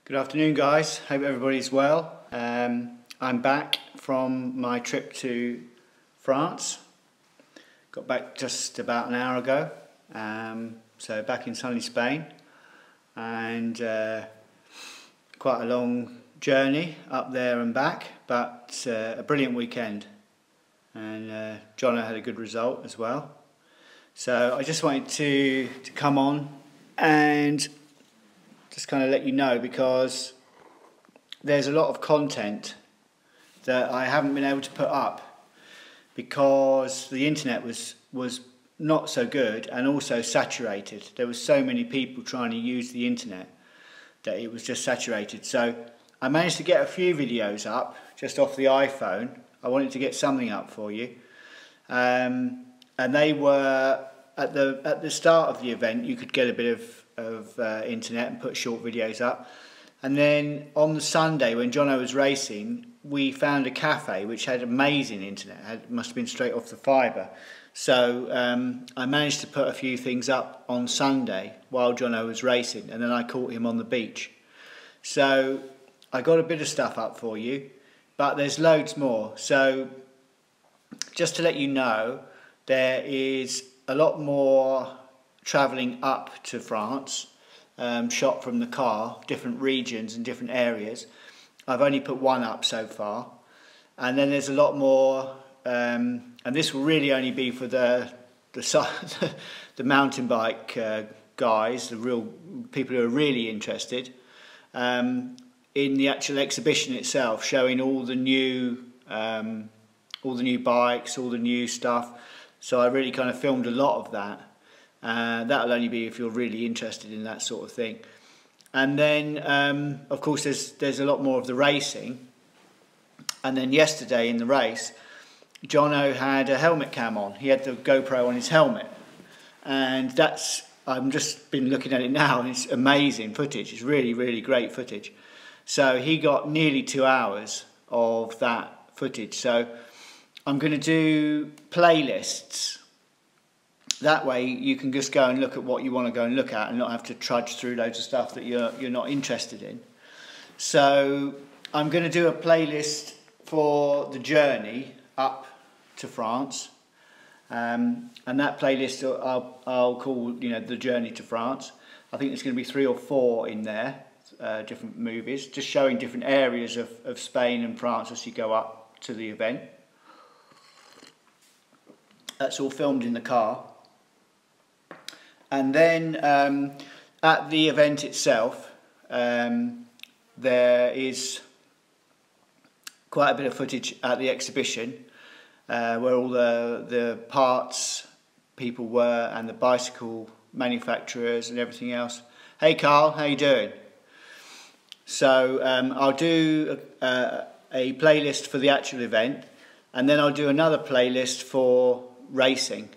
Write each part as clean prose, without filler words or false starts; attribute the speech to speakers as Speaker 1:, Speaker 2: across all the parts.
Speaker 1: Good afternoon, guys. Hope everybody's well. I'm back from my trip to France. Got back just about an hour ago. So back in sunny Spain, and quite a long journey up there and back, but a brilliant weekend. And Jono had a good result as well. So I just wanted to come on and just kind of let you know, because there's a lot of content that I haven't been able to put up because the internet was not so good and also saturated. There were so many people trying to use the internet that it was just saturated. So I managed to get a few videos up just off the iPhone. I wanted to get something up for you, and they were at the start of the event. You could get a bit of internet and put short videos up, and then on the Sunday when Jono was racing, we found a cafe which had amazing internet. It must have been straight off the fibre. So I managed to put a few things up on Sunday while Jono was racing, and then I caught him on the beach. So I got a bit of stuff up for you, but there's loads more. So just to let you know, there is a lot more travelling up to France, shot from the car, different regions and different areas. I've only put one up so far, and then there's a lot more, and this will really only be for the mountain bike guys, the real people who are really interested, in the actual exhibition itself, showing all the new bikes, all the new stuff. So I really kind of filmed a lot of that. That'll only be if you're really interested in that sort of thing. And then, of course, there's a lot more of the racing. And then yesterday in the race, Jono had a helmet cam on. He had the GoPro on his helmet, and I've just been looking at it now, and it's amazing footage. It's really, really great footage. So he got nearly 2 hours of that footage. So I'm going to do playlists. That way you can just go and look at what you want to go and look at and not have to trudge through loads of stuff that you're not interested in. So I'm going to do a playlist for the journey up to France, and that playlist I'll call, the journey to France. I think there's going to be 3 or 4 in there, different movies, just showing different areas of Spain and France as you go up to the event. That's all filmed in the car. And then at the event itself, there is quite a bit of footage at the exhibition, where all the parts people were and the bicycle manufacturers and everything else. Hey Carl, how you doing? So I'll do a playlist for the actual event, and then I'll do another playlist for racing,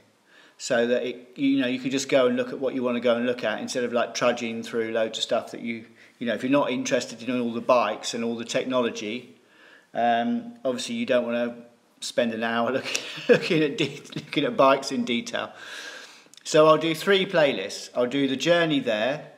Speaker 1: so that you can just go and look at what you want to go and look at, instead of like trudging through loads of stuff that if you're not interested in all the bikes and all the technology, obviously you don't want to spend an hour looking at bikes in detail. So I'll do 3 playlists. I'll do the journey there,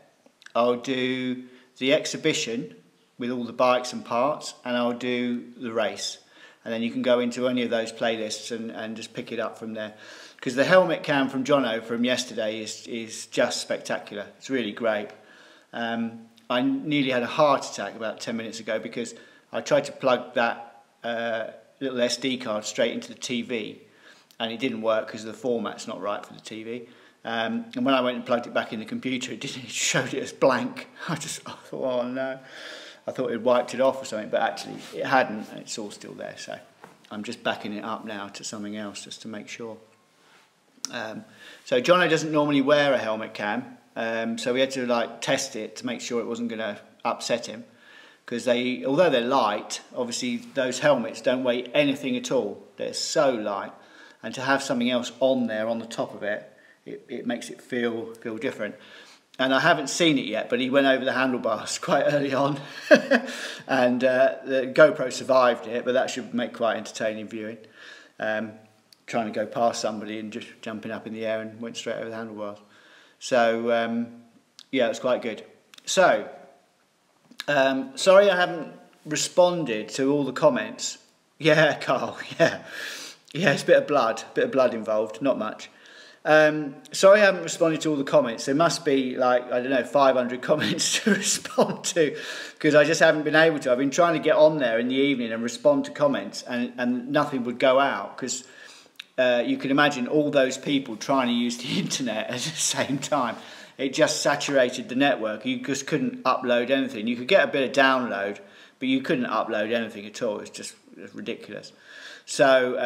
Speaker 1: I'll do the exhibition with all the bikes and parts, and I'll do the race. And then you can go into any of those playlists and just pick it up from there. Because the helmet cam from Jono from yesterday is just spectacular. It's really great. I nearly had a heart attack about 10 minutes ago because I tried to plug that little SD card straight into the TV, and it didn't work because the format's not right for the TV. And when I went and plugged it back in the computer, it showed it as blank. I thought, oh no. I thought it wiped it off or something, but actually it hadn't, and it's all still there. So I'm just backing it up now to something else just to make sure. So Jono doesn't normally wear a helmet cam, so we had to test it to make sure it wasn't going to upset him, because although they're light, obviously those helmets don't weigh anything at all. They're so light, and to have something else on there on the top of it, it makes it feel different. And I haven't seen it yet, but he went over the handlebars quite early on, and the GoPro survived it, but that should make quite entertaining viewing. Trying to go past somebody and just jumping up in the air and went straight over the handlebars. So yeah, it was quite good. So Sorry I haven't responded to all the comments. Yeah, Carl, yeah. Yeah, it's a bit of blood involved, not much. Sorry I haven't responded to all the comments. There must be like, I don't know, 500 comments to respond to, because I just haven't been able to. I've been trying to get on there in the evening and respond to comments, and nothing would go out, because you can imagine all those people trying to use the internet at the same time. It just saturated the network. You just couldn't upload anything. You could get a bit of download, but you couldn't upload anything at all. It was ridiculous. So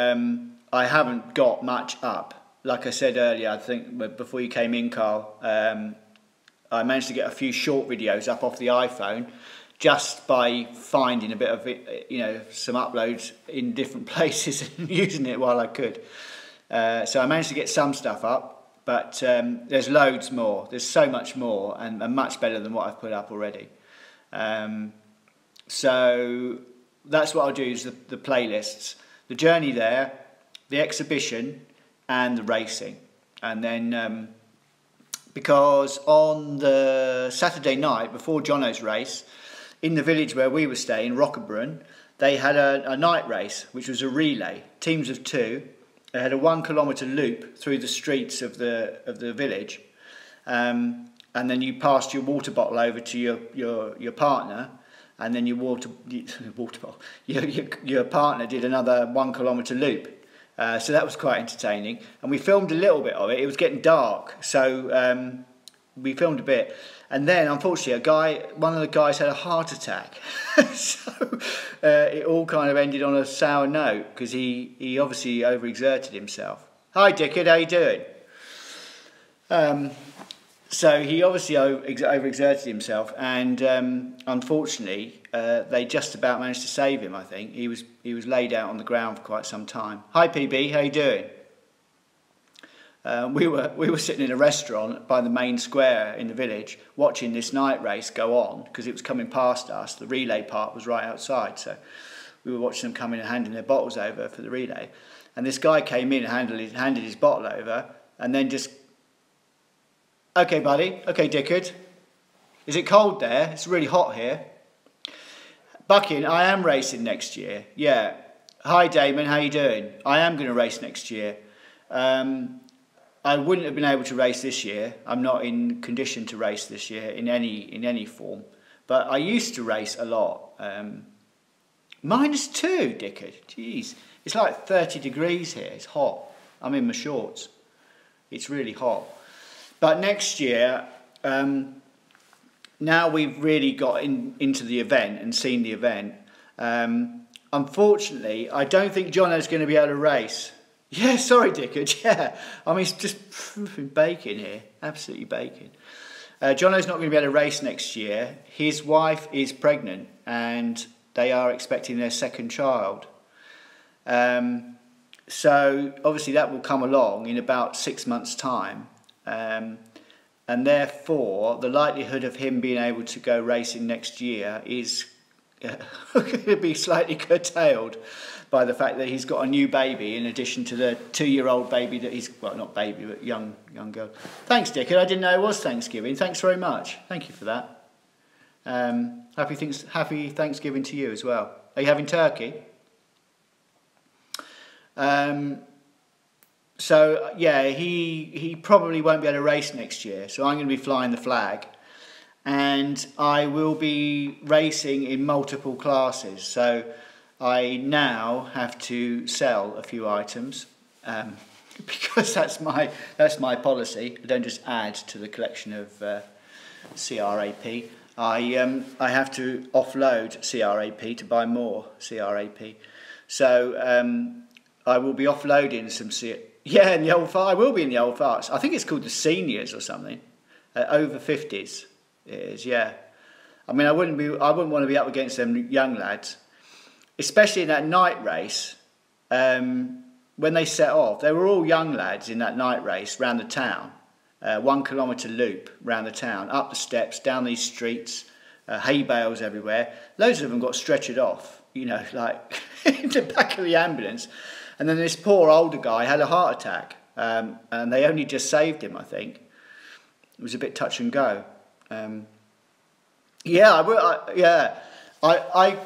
Speaker 1: I haven't got much up. Like I said earlier, I think before you came in, Carl, I managed to get a few short videos up off the iPhone just by finding a bit of it, you know, some uploads in different places and using it while I could. So I managed to get some stuff up. But there's loads more. There's so much more, and much better than what I've put up already. So that's what I'll do, is the playlists. The journey there, the exhibition, and the racing. And then, because on the Saturday night, before Jono's race, in the village where we were staying, Rockerbrunn, they had a night race, which was a relay, teams of 2. They had a 1 kilometre loop through the streets of the village, and then you passed your water bottle over to your partner, and then your partner did another 1 kilometre loop. So that was quite entertaining, and we filmed a little bit of it. It was getting dark, so we filmed a bit, and then unfortunately one of the guys had a heart attack. So it all kind of ended on a sour note, because he obviously overexerted himself. Hi Dickard, how you doing? So he obviously overexerted himself, and unfortunately they just about managed to save him. I think he was laid out on the ground for quite some time. Hi PB, how you doing? We were sitting in a restaurant by the main square in the village watching this night race go on, because it was coming past us. The relay part was right outside, so we were watching them come in and handing their bottles over for the relay. And this guy came in and handed his bottle over, and then just, okay buddy, okay Dickard, is it cold there? It's really hot here. Bucking, I am racing next year, yeah. Hi Damon, how you doing? I am going to race next year. I wouldn't have been able to race this year. I'm not in condition to race this year in any form. But I used to race a lot. -2, Dickard. Jeez. It's like 30 degrees here. It's hot. I'm in my shorts. It's really hot. But next year, now we've really got into the event and seen the event, unfortunately, I don't think Jono's going to be able to race. Yeah, sorry, Dickard, yeah. I mean, it's just baking here, absolutely baking. Jono's not going to be able to race next year. His wife is pregnant, and they are expecting their second child. So, obviously, that will come along in about 6 months' time. And therefore, the likelihood of him being able to go racing next year is going to be slightly curtailed by the fact that he's got a new baby in addition to the 2-year-old baby that he's, well, not baby, but young girl. Thanks, Dickard. I didn't know it was Thanksgiving. Thanks very much. Thank you for that. Happy Thanksgiving to you as well. Are you having turkey? So, yeah, he probably won't be able to race next year, so I'm going to be flying the flag. And I will be racing in multiple classes, so I now have to sell a few items, because that's my policy. I don't just add to the collection of CRAP. I have to offload CRAP to buy more CRAP. So I will be offloading some yeah, in the old fart. I will be in the old farts. I think it's called the seniors or something. Over 50s it is, yeah. I mean, I wouldn't want to be up against them young lads, especially in that night race. When they set off, they were all young lads in that night race round the town. 1 kilometre loop round the town, up the steps, down these streets, hay bales everywhere. Loads of them got stretchered off, you know, like in the back of the ambulance. And then this poor older guy had a heart attack, and they only just saved him, I think. It was a bit touch and go. Yeah, I would. Yeah, I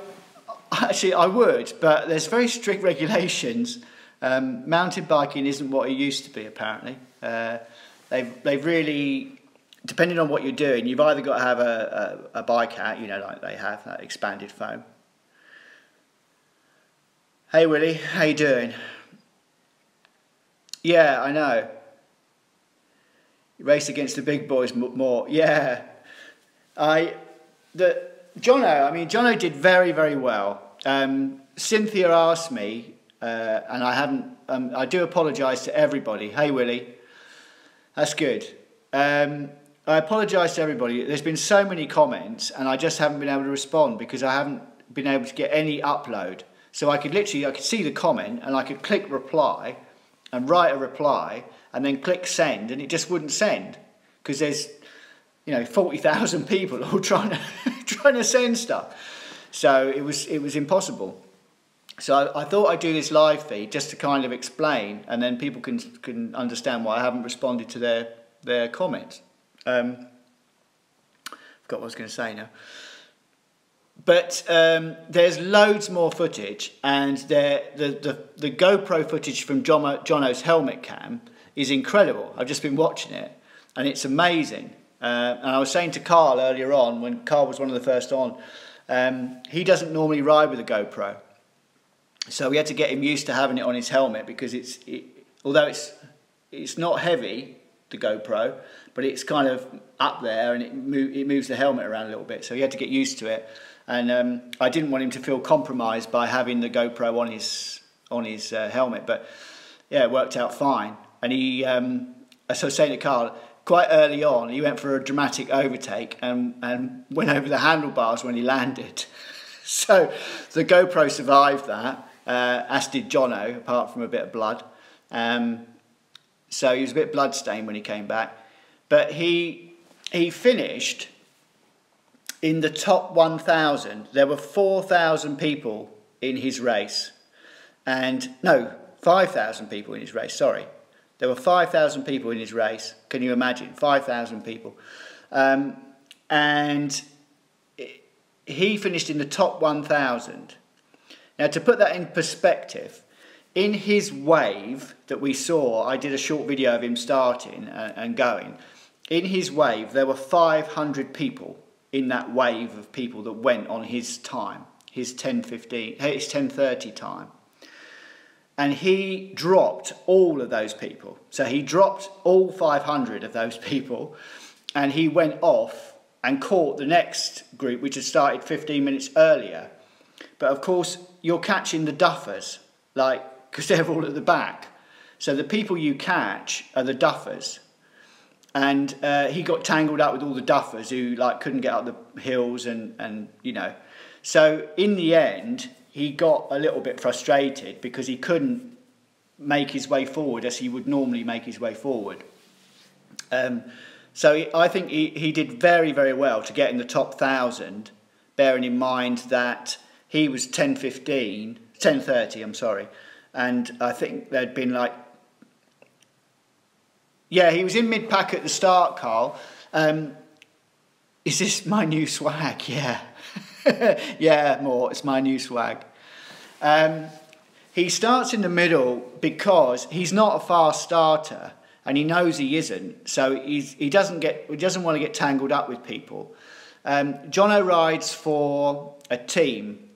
Speaker 1: actually I would, but there's very strict regulations. Mountain biking isn't what it used to be. Apparently, they've really, depending on what you're doing, you've either got to have a bike hat, you know, like they have that expanded foam. Hey Willie, how you doing? Yeah, I know. You race against the big boys more. Yeah, Jono. I mean, Jono did very, very well. Cynthia asked me, and I haven't. I do apologise to everybody. Hey Willie, that's good. I apologise to everybody. There's been so many comments, and I just haven't been able to respond because I haven't been able to get any upload. So I could see the comment, and I could click reply, and write a reply, and then click send, and it just wouldn't send because there's, you know, 40,000 people all trying to send stuff. So it was impossible. So I thought I'd do this live feed just to kind of explain, and then people can understand why I haven't responded to their comments. Forgot what I was going to say now. But there's loads more footage, and the GoPro footage from Jono's helmet cam is incredible. I've just been watching it, and it's amazing. And I was saying to Carl earlier on, when Carl was one of the first on, he doesn't normally ride with a GoPro. So we had to get him used to having it on his helmet because although it's not heavy, the GoPro, but it's kind of up there and it moves the helmet around a little bit. So he had to get used to it. And I didn't want him to feel compromised by having the GoPro on his helmet, but yeah, it worked out fine. And he, as I was saying to Carl, quite early on, he went for a dramatic overtake and went over the handlebars when he landed. So the GoPro survived that, as did Jono, apart from a bit of blood. So he was a bit bloodstained when he came back, but he finished in the top 1,000. There were 4,000 people in his race, and no, 5,000 people in his race. Sorry, there were 5,000 people in his race. Can you imagine? 5,000 people, and he finished in the top 1,000. Now, to put that in perspective, in his wave that we saw, I did a short video of him starting and going. In his wave, there were 500 people in that wave of people that went on his time, his 10:30 time. And he dropped all of those people. So he dropped all 500 of those people, and he went off and caught the next group, which had started 15 minutes earlier. But of course, you're catching the duffers, because they're all at the back. So the people you catch are the duffers. And he got tangled up with all the duffers who couldn't get up the hills and you know. So in the end, he got a little bit frustrated because he couldn't make his way forward as he would normally make his way forward. So I think he did very, very well to get in the top 1,000, bearing in mind that he was 10:30, I'm sorry. And I think there'd been yeah, he was in mid-pack at the start, Carl. Is this my new swag? Yeah. Yeah, more, it's my new swag. He starts in the middle because he's not a fast starter, and he knows he isn't. So he doesn't want to get tangled up with people. Jono rides for a team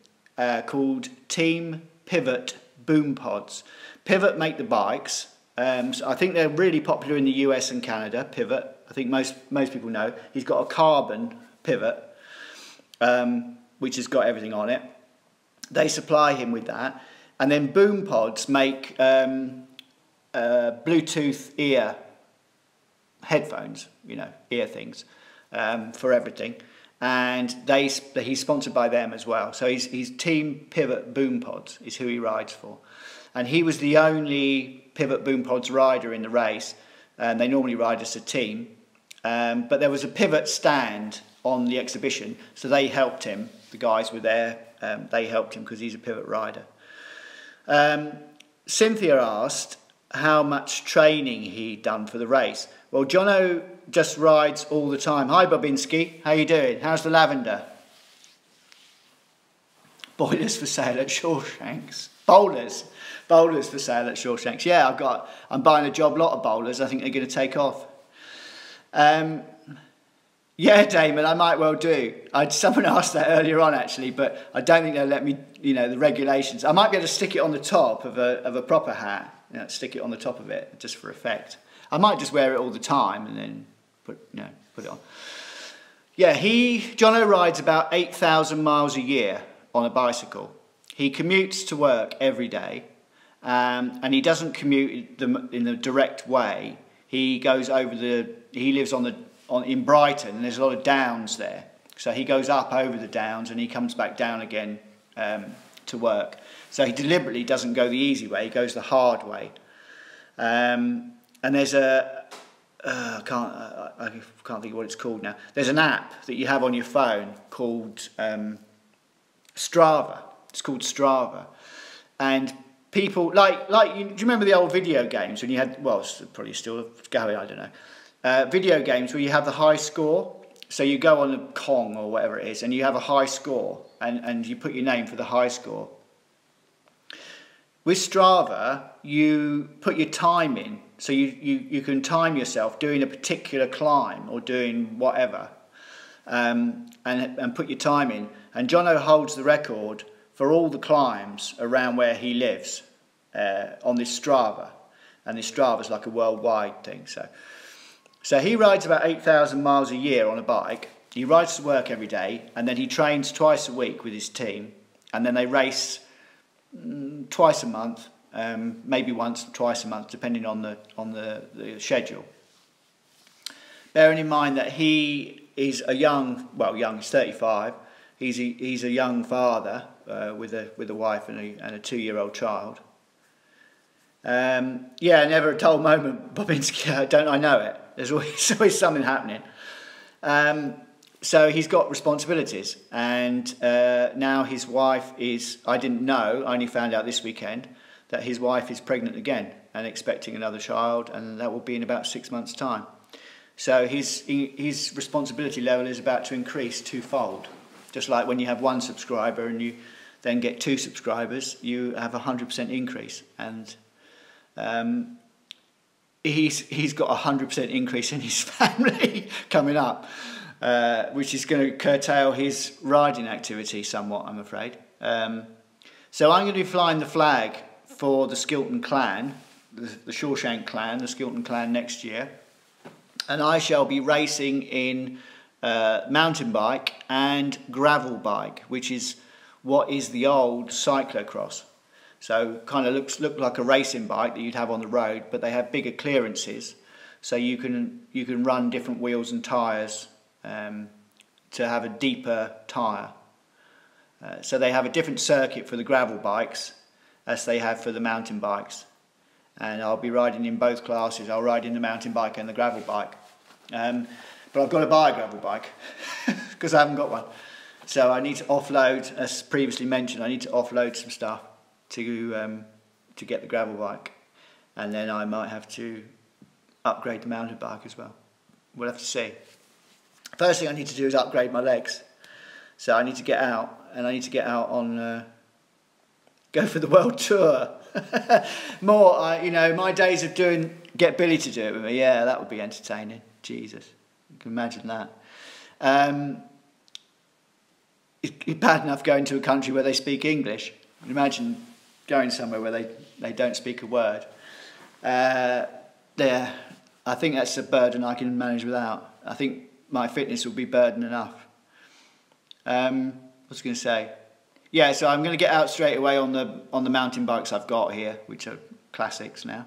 Speaker 1: called Team Pivot Boom Pods. Pivot make the bikes. So I think they're really popular in the US and Canada, Pivot. I think most people know. He's got a carbon pivot, which has got everything on it. They supply him with that. And then Boom Pods make Bluetooth ear headphones, you know, ear things, for everything. And he's sponsored by them as well. So he's Team Pivot Boom Pods is who he rides for. And he was the only Pivot Boom Pods rider in the race. They normally ride as a team. But there was a Pivot stand on the exhibition, so they helped him. The guys were there. They helped him because he's a Pivot rider. Cynthia asked how much training he'd done for the race. Well, Jono just rides all the time. Hi Bobinski, how you doing? How's the lavender? Boilers for sale at Shawshanks. Bowlers for sale at Shawshanks. Yeah, I'm buying a job lot of bowlers. I think they're going to take off. Yeah, Damon, I might well do. Someone asked that earlier on actually, but I don't think they'll let me. You know, the regulations. I might be able to stick it on the top of a proper hat. You know, stick it on the top of it just for effect. I might just wear it all the time and then put it on. Yeah, Jono rides about 8,000 miles a year on a bicycle. He commutes to work every day, and he doesn't commute in the direct way. He goes over he lives in Brighton, and there's a lot of downs there. So he goes up over the downs and he comes back down again to work. So he deliberately doesn't go the easy way, he goes the hard way. And there's I can't think of what it's called now. There's an app that you have on your phone called Strava. It's called Strava. And people, do you remember the old video games when you had, well, it's probably still going, I don't know. Video games where you have the high score. So you go on a Kong or whatever it is and you have a high score and you put your name for the high score. With Strava, you put your time in. So you can time yourself doing a particular climb or doing whatever and put your time in. And Jono holds the record for all the climbs around where he lives on this Strava. And this Strava is like a worldwide thing. So he rides about 8,000 miles a year on a bike. He rides to work every day and then he trains twice a week with his team. And then they race twice a month, maybe once, twice a month, depending on the schedule. Bearing in mind that he is he's 35. He's a young father with a wife and a 2-year-old child. Never a dull moment, Bobinski. Don't I know it? There's always something happening. So he's got responsibilities, and now his wife is, I didn't know, I only found out this weekend, that his wife is pregnant again and expecting another child, and that will be in about 6 months' time. So his responsibility level is about to increase twofold. Just like when you have 1 subscriber and you then get 2 subscribers, you have a 100% increase. And he's got a 100% increase in his family coming up, which is going to curtail his riding activity somewhat, I'm afraid. So I'm going to be flying the flag for the Skilton clan, the Shawshank clan, the Skilton clan next year. And I shall be racing in mountain bike and gravel bike, which is what is the old cyclocross. So kind of look like a racing bike that you'd have on the road, but they have bigger clearances, so you can run different wheels and tyres to have a deeper tyre. So they have a different circuit for the gravel bikes as they have for the mountain bikes, and I'll be riding in both classes. I'll ride in the mountain bike and the gravel bike, but I've got to buy a gravel bike because I haven't got one. So I need to offload, as previously mentioned, I need to offload some stuff to get the gravel bike, and then I might have to upgrade the mountain bike as well. We'll have to see. First thing I need to do is upgrade my legs, so I need to get out, and I need to get out on go for the world tour. My days of get Billy to do it with me. Yeah, that would be entertaining. Jesus, you can imagine that. It's bad enough going to a country where they speak English. Imagine going somewhere where they don't speak a word. I think that's a burden I can manage without. I think my fitness will be burden enough. What was I going to say? Yeah, so I'm going to get out straight away on the mountain bikes I've got here, which are classics now.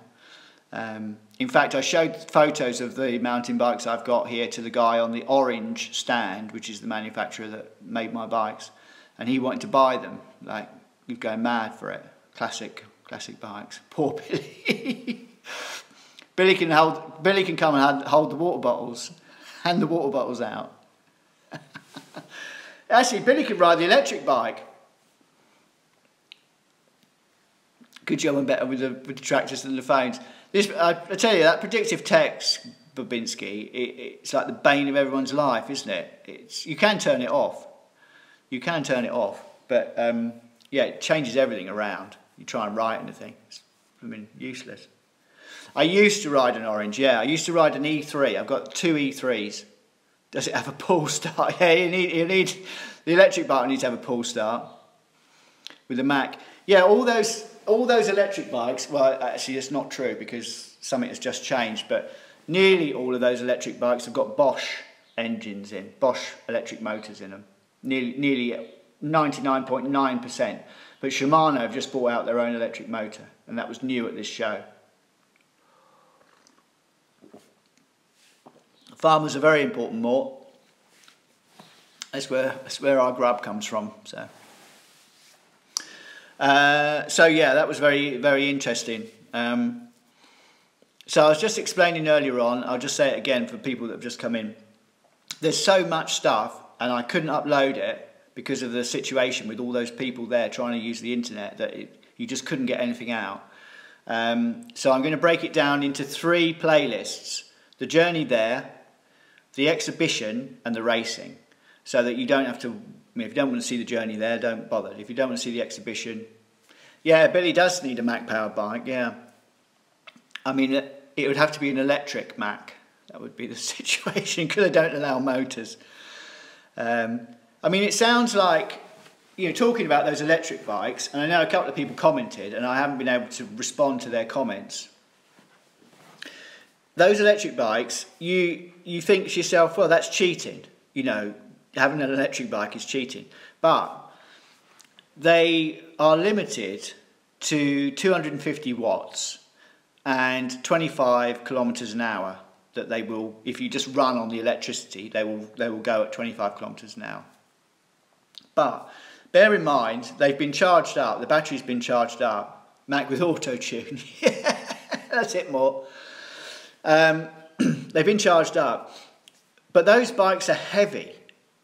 Speaker 1: In fact, I showed photos of the mountain bikes I've got here to the guy on the Orange stand, which is the manufacturer that made my bikes, and he wanted to buy them. Like, he was going mad for it. Classic bikes. Poor Billy. Billy can come and hold the water bottles, hand the water bottles out. Actually, Billy can ride the electric bike. Good job and better with the tractors than the phones. I tell you, that predictive text Babinski, it's like the bane of everyone's life, isn't it? You can turn it off. You can turn it off, but yeah, it changes everything around. You try and write anything, it's, I mean, useless. I used to ride an orange, yeah. I used to ride an E3. I've got 2 E3s. Does it have a pull start? Yeah, you need the electric bike needs to have a pull start with the Mac. Yeah, all those electric bikes. Well, actually, it's not true because something has just changed. But nearly all of those electric bikes have got Bosch engines in, Bosch electric motors in them. Nearly 99.9%. But Shimano have just brought out their own electric motor, and that was new at this show. Farmers are very important, Mort. That's where our grub comes from. So yeah, that was very, very interesting. So I was just explaining earlier on, I'll just say it again for people that have just come in. There's so much stuff, and I couldn't upload it because of the situation with all those people there trying to use the internet, that you just couldn't get anything out. So I'm going to break it down into 3 playlists. The journey there, the exhibition, and the racing. So that you don't have to, I mean, if you don't want to see the journey there, don't bother. If you don't want to see the exhibition, yeah, Billy does need a Mac powered bike, yeah. I mean, it would have to be an electric Mac. That would be the situation, because they don't allow motors. I mean, it sounds like, you know, talking about those electric bikes, and I know a couple of people commented, and I haven't been able to respond to their comments. Those electric bikes, you think to yourself, well, that's cheating. You know, having an electric bike is cheating. But they are limited to 250 watts and 25 kilometres an hour. That they will, if you just run on the electricity, they will go at 25 kilometres an hour. But bear in mind, they've been charged up. The battery's been charged up. Mac with auto tune. Yeah, that's it, more. They've been charged up, but those bikes are heavy.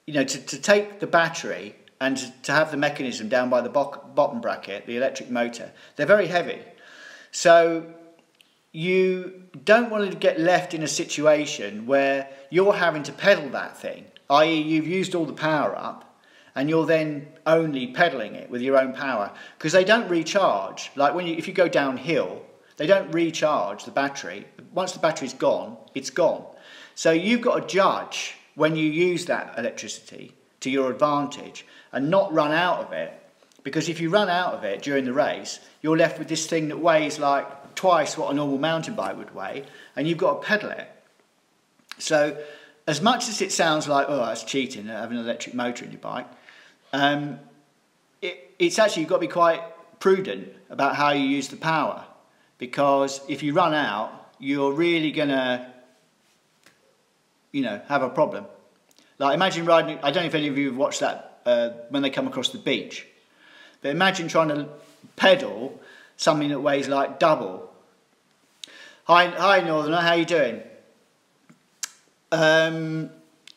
Speaker 1: You know, to take the battery and to have the mechanism down by the bottom bracket, the electric motor, they're very heavy. So you don't want to get left in a situation where you're having to pedal that thing, i.e. you've used all the power up and you're then only pedaling it with your own power, because they don't recharge. Like if you go downhill, they don't recharge the battery. Once the battery's gone, it's gone. So you've got to judge when you use that electricity to your advantage and not run out of it. Because if you run out of it during the race, you're left with this thing that weighs like twice what a normal mountain bike would weigh, and you've got to pedal it. So as much as it sounds like, oh, that's cheating, having an electric motor in your bike, it's actually, you've got to be quite prudent about how you use the power. Because if you run out, you're really going to, you know, have a problem. Like imagine riding, I don't know if any of you have watched that when they come across the beach, but imagine trying to pedal something that weighs like double. Hi Northerner, how you doing?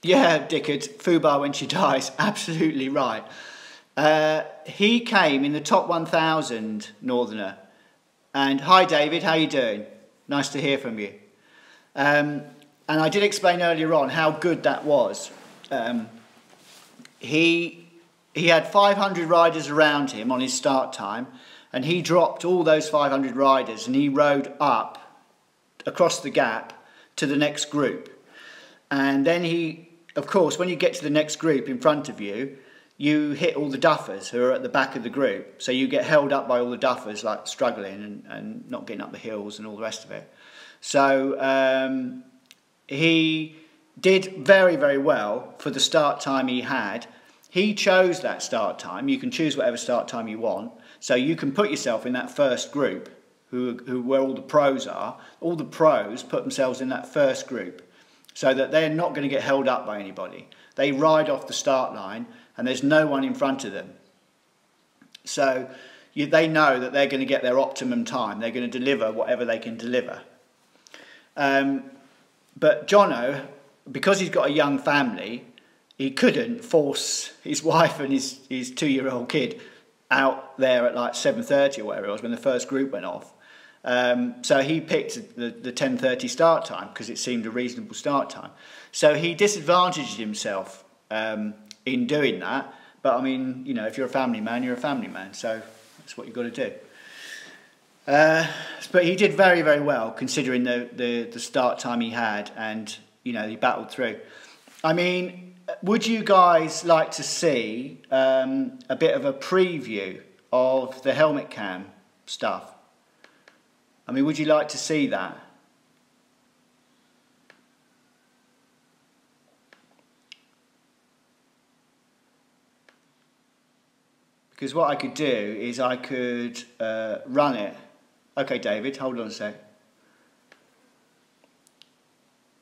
Speaker 1: Yeah, Dickard, Fubar when she dies, absolutely right. He came in the top 1,000, Northerner. And hi David, how you doing? Nice to hear from you. And I did explain earlier on how good that was. He had 500 riders around him on his start time, and he dropped all those 500 riders and he rode up across the gap to the next group. And then he, of course, when you get to the next group in front of you, you hit all the duffers who are at the back of the group. So you get held up by all the duffers, like struggling and not getting up the hills and all the rest of it. So he did very, very well for the start time he had. He chose that start time. You can choose whatever start time you want. So you can put yourself in that first group where all the pros are. All the pros put themselves in that first group so that they're not going to get held up by anybody. They ride off the start line and there's no one in front of them. So they know that they're going to get their optimum time. They're going to deliver whatever they can deliver. But Jono, because he's got a young family, he couldn't force his wife and his 2-year-old kid out there at like 7:30 or whatever it was when the first group went off. So he picked the 10:30 start time because it seemed a reasonable start time. So he disadvantaged himself in doing that. But I mean, you know, if you're a family man, you're a family man. So that's what you've got to do. But he did very, very well considering the start time he had, and you know, he battled through. I mean, would you guys like to see a bit of a preview of the helmet cam stuff? I mean, would you like to see that? Because what I could do is I could run it. Okay, David, hold on a sec.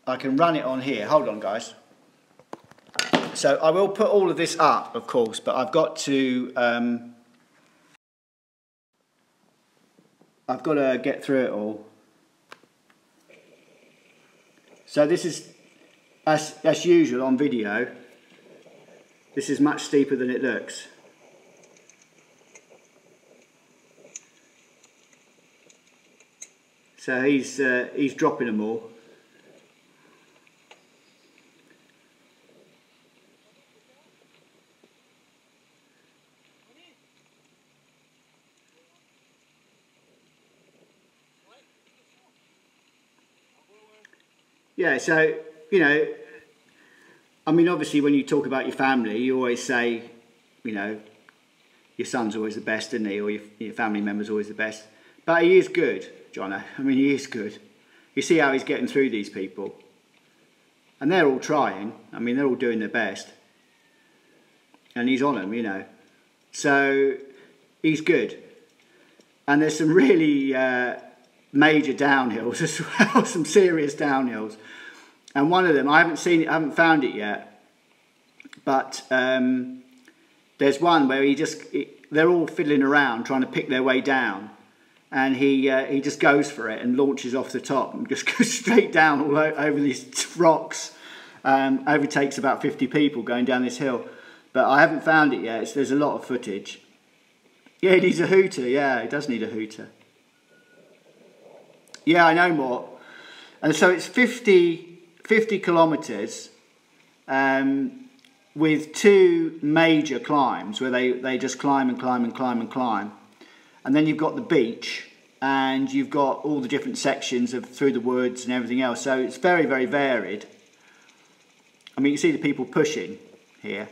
Speaker 1: I can run it on here. Hold on, guys. So I will put all of this up, of course, but I've got to get through it all. So this is, as usual on video, this is much steeper than it looks. So he's dropping them all. Yeah, so, you know, I mean, obviously when you talk about your family, you always say, you know, your son's always the best, isn't he? Or your family member's always the best. But he is good, Jono. I mean, he is good. You see how he's getting through these people. And they're all trying. I mean, they're all doing their best. And he's on them, you know. So, he's good. And there's some really major downhills as well, some serious downhills. And one of them, I haven't found it yet, but there's one where they're all fiddling around trying to pick their way down, and he just goes for it and launches off the top and just goes straight down all over these rocks, overtakes about 50 people going down this hill. But I haven't found it yet. There's a lot of footage. Yeah, he needs a hooter. Yeah, he does need a hooter. Yeah, I know more. And so it's 50 kilometres with two major climbs where they just climb and climb and climb and climb. And then you've got the beach, and you've got all the different sections of through the woods and everything else. So it's very, very varied. I mean, you see the people pushing here.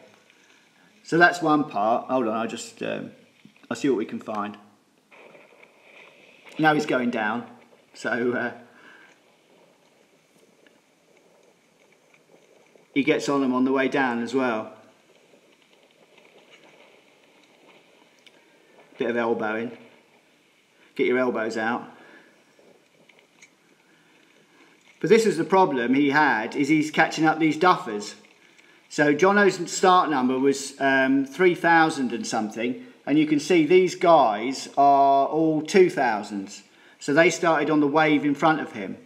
Speaker 1: So that's one part. Hold on, I'll see what we can find. Now he's going down. So he gets on them on the way down as well. Bit of elbowing. Get your elbows out. But this is the problem he had, is he's catching up these duffers. So Jono's start number was 3,000 and something, and you can see these guys are all 2,000s. So they started on the wave in front of him.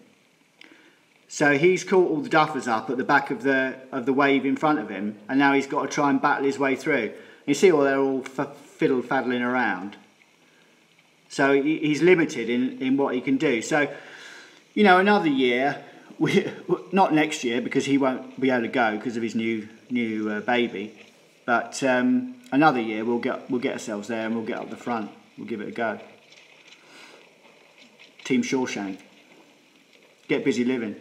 Speaker 1: So he's caught all the duffers up at the back of the wave in front of him, and now he's got to try and battle his way through. You see, they're all fiddle-faddling around. So he's limited in what he can do. So, you know, another year, not next year because he won't be able to go because of his new baby, but another year we'll get ourselves there and we'll get up the front. We'll give it a go. Team Shawshank. Get busy living.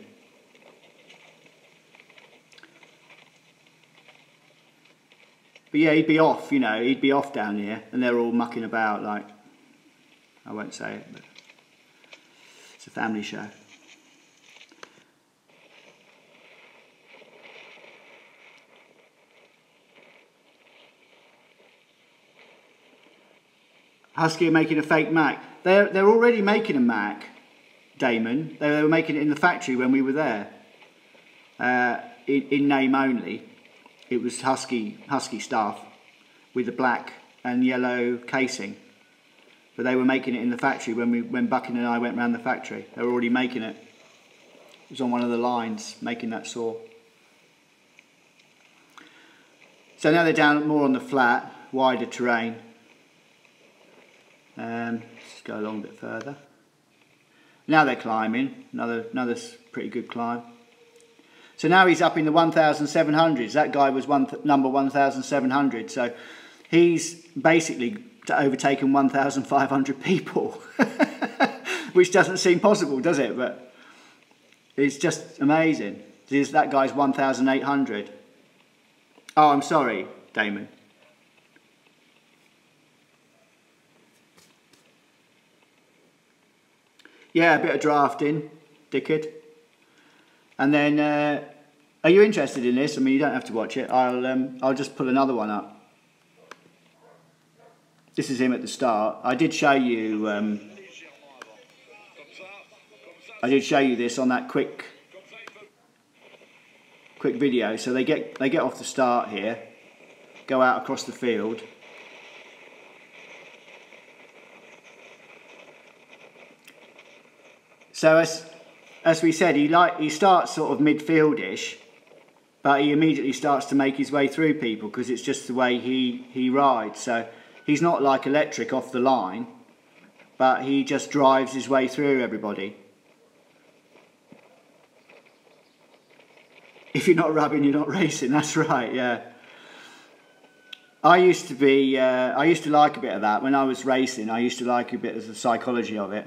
Speaker 1: But yeah, he'd be off, you know, he'd be off down here, and they're all mucking about like, I won't say it, but it's a family show. Husky are making a fake Mac. They're already making a Mac, Damon. They were making it in the factory when we were there. In name only. It was Husky stuff with the black and yellow casing. But they were making it in the factory when Bucking and I went round the factory. They were already making it. It was on one of the lines making that saw. So now they're down more on the flat, wider terrain. Let's go along a bit further. Now they're climbing, another pretty good climb. So now he's up in the 1,700s. That guy was number 1,700. So he's basically overtaken 1,500 people, which doesn't seem possible, does it? But it's just amazing. That guy's 1,800. Oh, I'm sorry, Damon. Yeah, a bit of drafting, Dickard. And then, are you interested in this? I mean, you don't have to watch it. I'll just pull another one up. This is him at the start. I did show you. I did show you this on that quick video. So they get off the start here, go out across the field. So as we said, he starts sort of midfieldish, but he immediately starts to make his way through people because it's just the way he rides. So he's not like electric off the line, but he just drives his way through everybody. If you're not rubbing, you're not racing. That's right, yeah. I used to like a bit of that when I was racing. I used to like a bit of the psychology of it.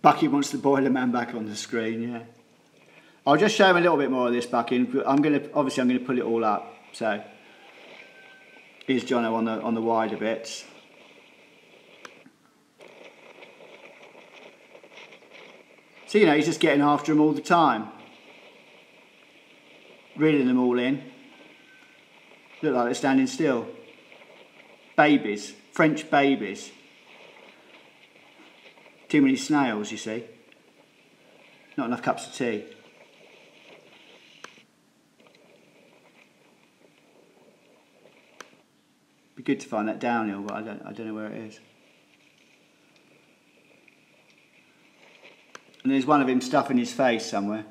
Speaker 1: Bucky wants the Boiler Man back on the screen, yeah. I'll just show him a little bit more of this, Bucky. Obviously I'm gonna pull it all up. So here's Jono on the wider bits. So you know, he's just getting after them all the time, reeling them all in. Look like they're standing still. Babies, French babies. Too many snails, you see. Not enough cups of tea. Be good to find that downhill, but I don't know where it is. And there's one of him stuffing his face somewhere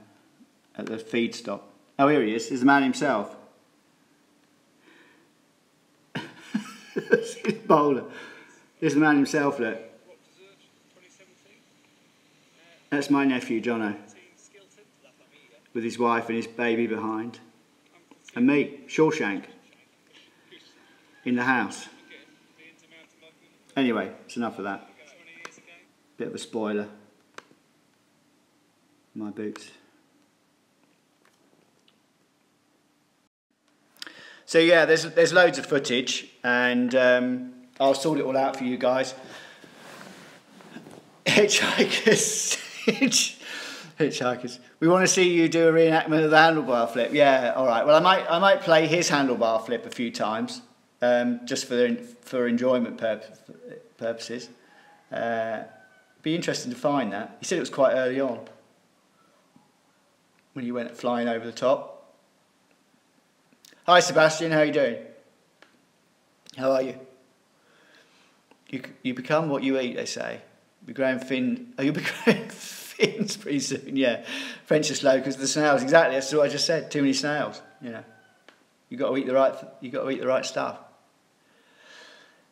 Speaker 1: at the feed stop. Oh, here he is. There's the man himself. Bowler. There's the man himself, look. That's my nephew, Jono, with his wife and his baby behind. And me, Shawshank, in the house. Anyway, it's enough of that. Bit of a spoiler. My boots. So yeah, there's loads of footage, and I'll sort it all out for you guys. Hitchhikers. Hitchhikers. We want to see you do a reenactment of the handlebar flip. Yeah, all right. Well, I might play his handlebar flip a few times, just for enjoyment purposes. Be interesting to find that. He said it was quite early on when you went flying over the top. Hi, Sebastian. How are you doing? How are you? You become what you eat, they say. Be growing thin. Oh, you'll be growing fins pretty soon. Yeah, French are slow because of the snails. Exactly. That's what I just said. Too many snails. You know, you got to eat the right. You got to eat the right stuff.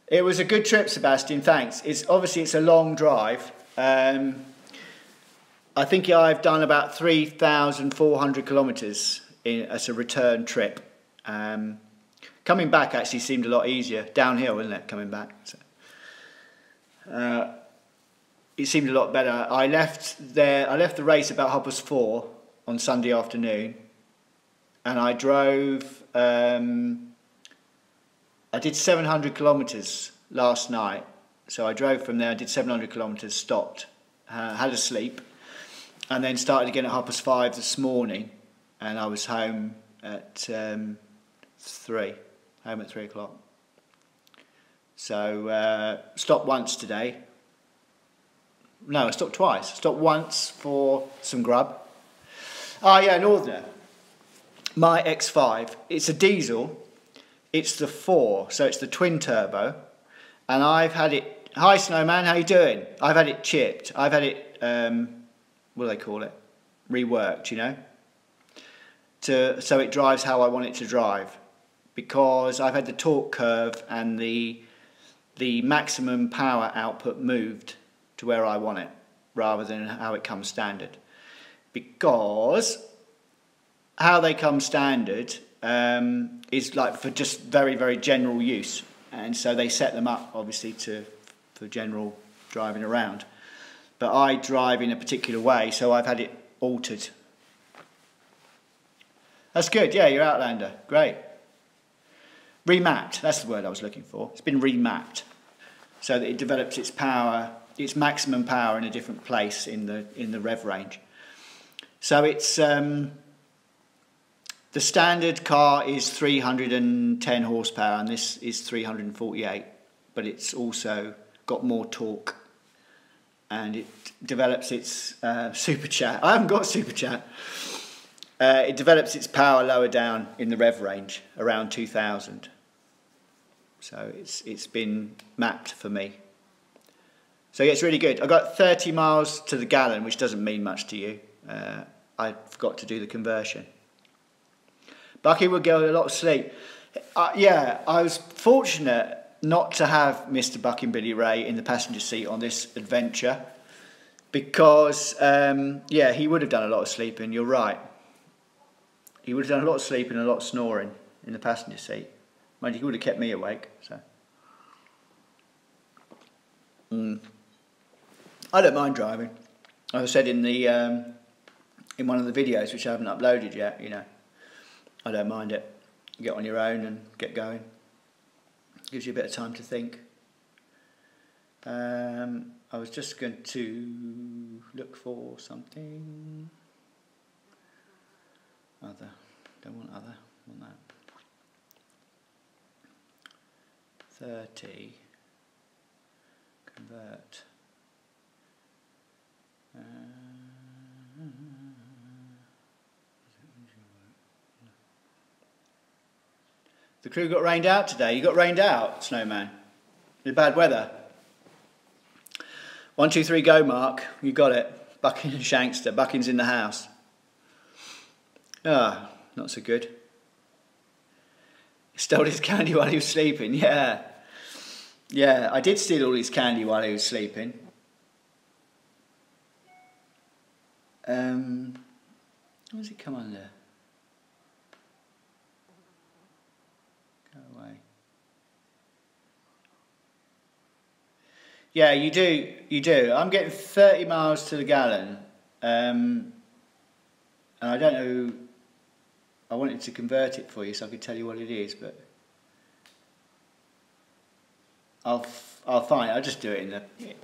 Speaker 1: It was a good trip, Sebastian. Thanks. It's a long drive. I think I've done about 3,400 kilometres as a return trip. Coming back actually seemed a lot easier. Downhill, isn't it? Coming back. So. It seemed a lot better. I left the race about 4:30 on Sunday afternoon, and I drove. I did 700 kilometres last night, so I drove from there. I did 700 kilometres, stopped, had a sleep, and then started again at 5:30 this morning, and I was home at 3. Home at 3 o'clock. So stopped once today. No, I stopped twice. Stopped once for some grub. Oh yeah, Northerner. My X5. It's a diesel. It's the 4, so it's the twin turbo. And I've had it... Hi Snowman, how you doing? I've had it chipped. I've had it, what do they call it? Reworked, you know? So it drives how I want it to drive. Because I've had the torque curve and the maximum power output moved to where I want it, rather than how it comes standard. Because how they come standard is like for just very, very general use. And so they set them up, obviously, for general driving around. But I drive in a particular way, so I've had it altered. That's good, yeah, your Outlander, great. Remapped, that's the word I was looking for. It's been remapped so that it develops its power, its maximum power in a different place in the rev range. So it's the standard car is 310 horsepower, and this is 348, but it's also got more torque, and it develops its super chat. I haven't got super chat. It develops its power lower down in the rev range, around 2000. So it's been mapped for me. So yeah, it's really good. I got 30 miles to the gallon, which doesn't mean much to you. I forgot to do the conversion. Bucky would get a lot of sleep. Yeah, I was fortunate not to have Mr. Buck and Billy Ray in the passenger seat on this adventure, because yeah, he would have done a lot of sleeping. You're right. He would have done a lot of sleeping and a lot of snoring in the passenger seat. Mind you, he would have kept me awake. So I don't mind driving. As I said in one of the videos, which I haven't uploaded yet, you know, I don't mind it. You get on your own and get going. Gives you a bit of time to think. I was just going to look for something. Other. Don't want other. I want that. 30. Convert. The crew got rained out today. You got rained out, Snowman. In bad weather. 1, 2, 3, go, Mark. You got it. Bucking and Shankster. Bucking's in the house. Ah, not so good. He stole his candy while he was sleeping. Yeah. Yeah, I did steal all his candy while he was sleeping. What does it come under? Go away. Yeah, you do. You do. I'm getting 30 miles to the gallon. And I don't know. I wanted to convert it for you so I could tell you what it is, but I'll find. I'll just do it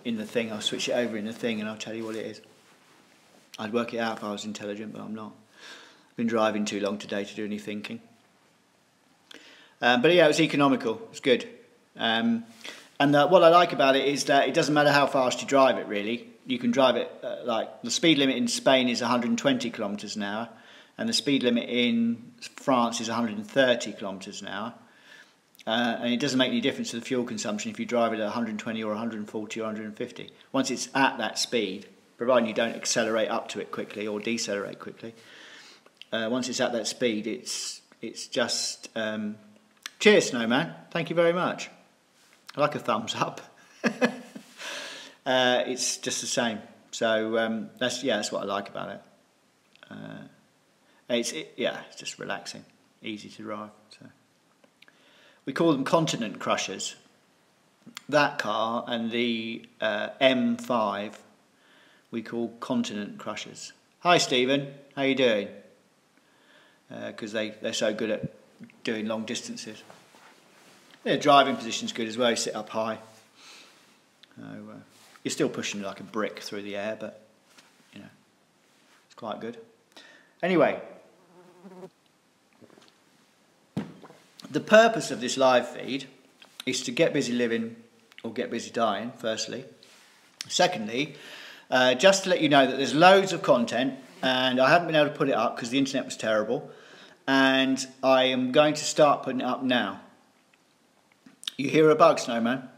Speaker 1: in the thing. I'll switch it over in the thing, and I'll tell you what it is. I'd work it out if I was intelligent, but I'm not. I've been driving too long today to do any thinking. But yeah, it was economical. It's good. And what I like about it is that it doesn't matter how fast you drive it, really. You can drive it, like the speed limit in Spain is 120 kilometres an hour, and the speed limit in France is 130 kilometres an hour. And it doesn't make any difference to the fuel consumption if you drive it at 120 or 140 or 150. Once it's at that speed, providing you don't accelerate up to it quickly or decelerate quickly, once it's at that speed, it's just... cheers, Snowman. Thank you very much. I like a thumbs up. It's just the same. So that's what I like about it. It's just relaxing, easy to drive. So we call them continent crushers. That car and the M5 we call continent crushers. Hi Stephen, how you doing? Because they're so good at doing long distances. Their driving position's good as well. You sit up high. You're still pushing like a brick through the air, but you know, it's quite good. Anyway, the purpose of this live feed is to get busy living or get busy dying, firstly. Secondly, just to let you know that there's loads of content, and I haven't been able to put it up because the internet was terrible, and I am going to start putting it up now. You hear a bug, Snowman?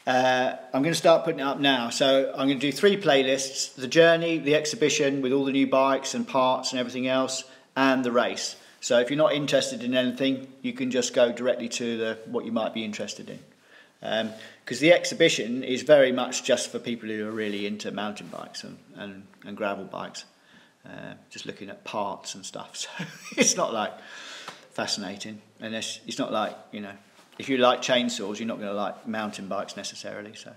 Speaker 1: I'm going to start putting it up now. So I'm going to do 3 playlists: the journey, the exhibition with all the new bikes and parts and everything else, and the race. So if you're not interested in anything, you can just go directly to what you might be interested in. Because the exhibition is very much just for people who are really into mountain bikes and gravel bikes, just looking at parts and stuff. So it's not like fascinating, and it's not like, you know, if you like chainsaws, you're not going to like mountain bikes necessarily. So,